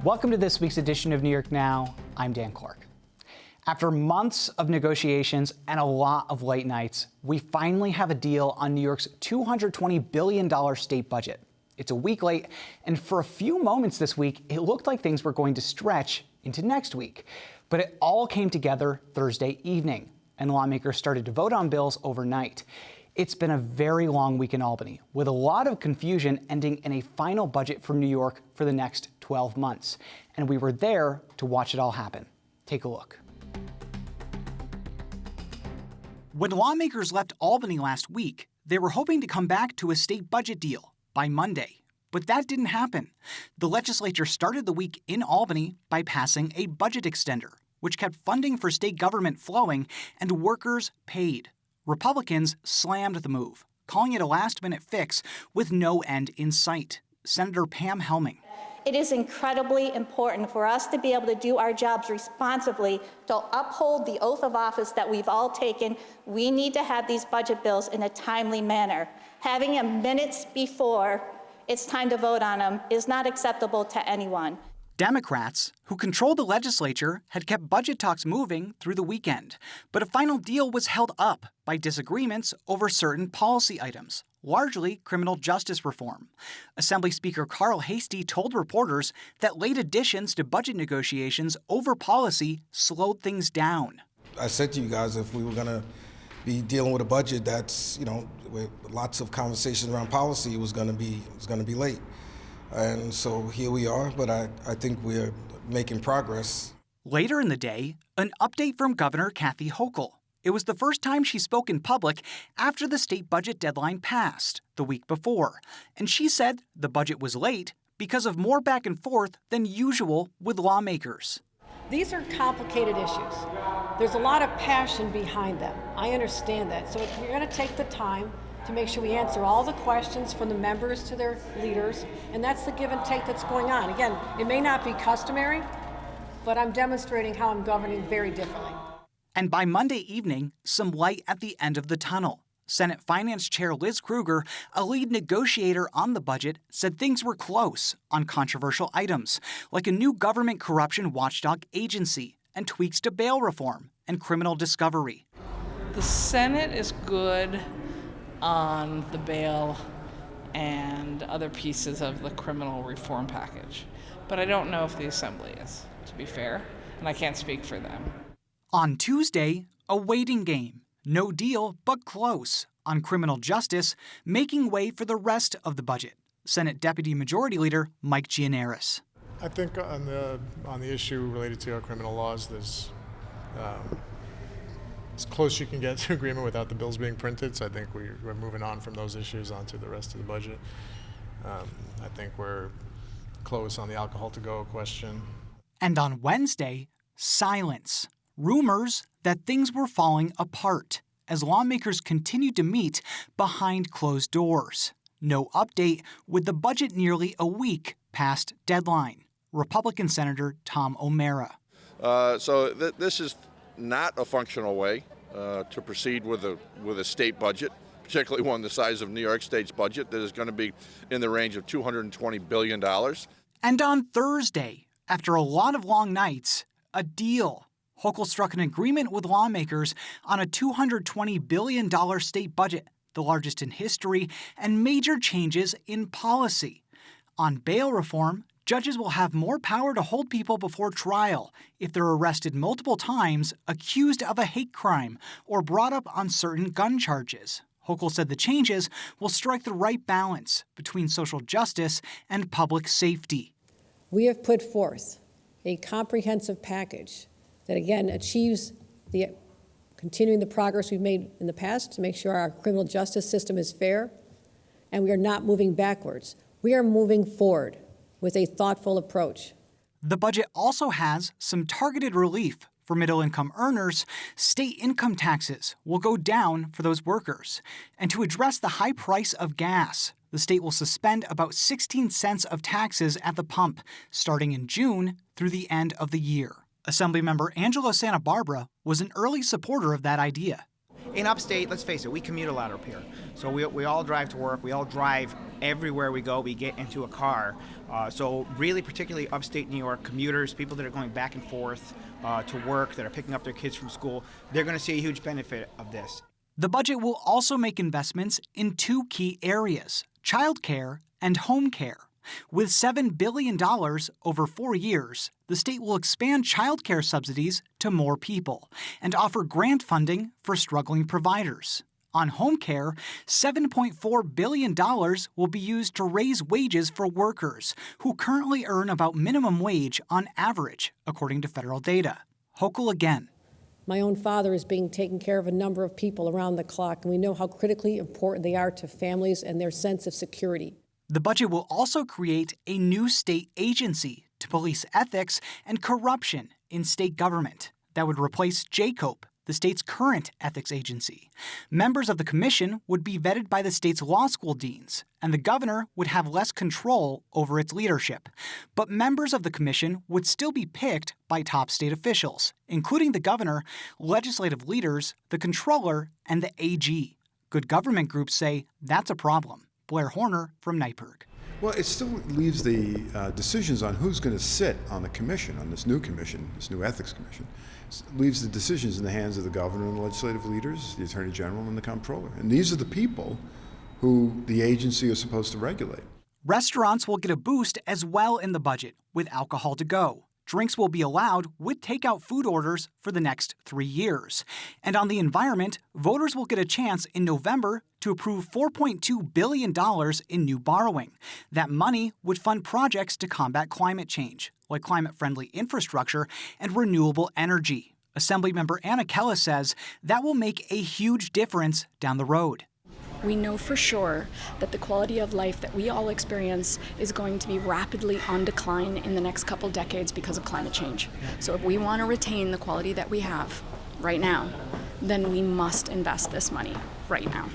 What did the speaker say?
Welcome to this week's edition of New York Now. I'm Dan Clark. After months of negotiations and a lot of late nights, we finally have a deal on New York's $220 billion state budget. It's a week late, and for a few moments this week, it looked like things were going to stretch into next week. But it all came together Thursday evening, and lawmakers started to vote on bills overnight. It's been a very long week in Albany, with a lot of confusion ending in a final budget for New York for the next 12 months. And we were there to watch it all happen. Take a look. When lawmakers left Albany last week, they were hoping to come back to a state budget deal by Monday. But that didn't happen. The legislature started the week in Albany by passing a budget extender, which kept funding for state government flowing and workers paid. Republicans slammed the move, calling it a last-minute fix with no end in sight. Senator Pam Helming. It is incredibly important for us to be able to do our jobs responsibly, to uphold the oath of office that we've all taken. We need to have these budget bills in a timely manner. Having them minutes before it's time to vote on them is not acceptable to anyone. Democrats, who controlled the legislature, had kept budget talks moving through the weekend, but a final deal was held up by disagreements over certain policy items, largely criminal justice reform. Assembly Speaker Carl Heastie told reporters that late additions to budget negotiations over policy slowed things down. I said to you guys, if we were going to be dealing with a budget that's, with lots of conversations around policy, it was going to be late. And so here we are, but I think we're making progress. Later in the day, an update from Governor Kathy Hochul. It was the first time she spoke in public after the state budget deadline passed the week before. And she said the budget was late because of more back and forth than usual with lawmakers. These are complicated issues. There's a lot of passion behind them. I understand that. So we're going to take the time to make sure we answer all the questions from the members to their leaders, and that's the give and take that's going on. Again, it may not be customary, but I'm demonstrating how I'm governing very differently. And by Monday evening, some light at the end of the tunnel. Senate Finance Chair Liz Krueger, a lead negotiator on the budget, said things were close on controversial items, like a new government corruption watchdog agency and tweaks to bail reform and criminal discovery. The Senate is good on the bail and other pieces of the criminal reform package. But I don't know if the Assembly is, to be fair, and I can't speak for them. On Tuesday, a waiting game. No deal, but close, on criminal justice, making way for the rest of the budget. Senate Deputy Majority Leader Mike Gianaris. I think on the issue related to our criminal laws, there's as close you can get to agreement without the bills being printed. So I think we're moving on from those issues onto the rest of the budget. I think we're close on the alcohol to go question. And on Wednesday, silence. Rumors that things were falling apart as lawmakers continued to meet behind closed doors. No update with the budget nearly a week past deadline. Republican Senator Tom O'Mara. This is not a functional way to proceed with a state budget, particularly one the size of New York State's budget that is going to be in the range of $220 billion. And on Thursday, after a lot of long nights, a deal. Hochul struck an agreement with lawmakers on a $220 billion state budget, the largest in history, and major changes in policy. On bail reform, judges will have more power to hold people before trial if they're arrested multiple times, accused of a hate crime, or brought up on certain gun charges. Hochul said the changes will strike the right balance between social justice and public safety. We have put forth a comprehensive package that, again, achieves continuing the progress we've made in the past to make sure our criminal justice system is fair, and we are not moving backwards. We are moving forward with a thoughtful approach. The budget also has some targeted relief for middle-income earners. State income taxes will go down for those workers. And to address the high price of gas, the state will suspend about 16 cents of taxes at the pump, starting in June through the end of the year. Assemblymember Angelo Santa Barbara was an early supporter of that idea. in upstate, let's face it, we commute a lot up here. So we all drive to work. We all drive everywhere we go. We get into a car. So really, particularly upstate New York, commuters, people that are going back and forth to work, that are picking up their kids from school, they're going to see a huge benefit of this. The budget will also make investments in two key areas, childcare and home care. With $7 billion over 4 years, the state will expand childcare subsidies to more people and offer grant funding for struggling providers. On home care, $7.4 billion will be used to raise wages for workers who currently earn about minimum wage on average, according to federal data. Hochul again. My own father is being taken care of a number of people around the clock, and we know how critically important they are to families and their sense of security. The budget will also create a new state agency to police ethics and corruption in state government that would replace JCOPE, the state's current ethics agency. Members of the commission would be vetted by the state's law school deans, and the governor would have less control over its leadership. But members of the commission would still be picked by top state officials, including the governor, legislative leaders, the controller, and the AG. Good government groups say that's a problem. Blair Horner from Nyberg. Well, it still leaves the decisions on who's going to sit on the commission, on this new commission, this new ethics commission. It leaves the decisions in the hands of the governor and the legislative leaders, the attorney general and the comptroller. And these are the people who the agency is supposed to regulate. Restaurants will get a boost as well in the budget with alcohol to go. Drinks will be allowed with takeout food orders for the next 3 years. And on the environment, voters will get a chance in November to approve $4.2 billion in new borrowing. That money would fund projects to combat climate change, like climate-friendly infrastructure and renewable energy. Assemblymember Anna Kella says that will make a huge difference down the road. We know for sure that the quality of life that we all experience is going to be rapidly on decline in the next couple decades because of climate change. So if we want to retain the quality that we have right now, then we must invest this money right now.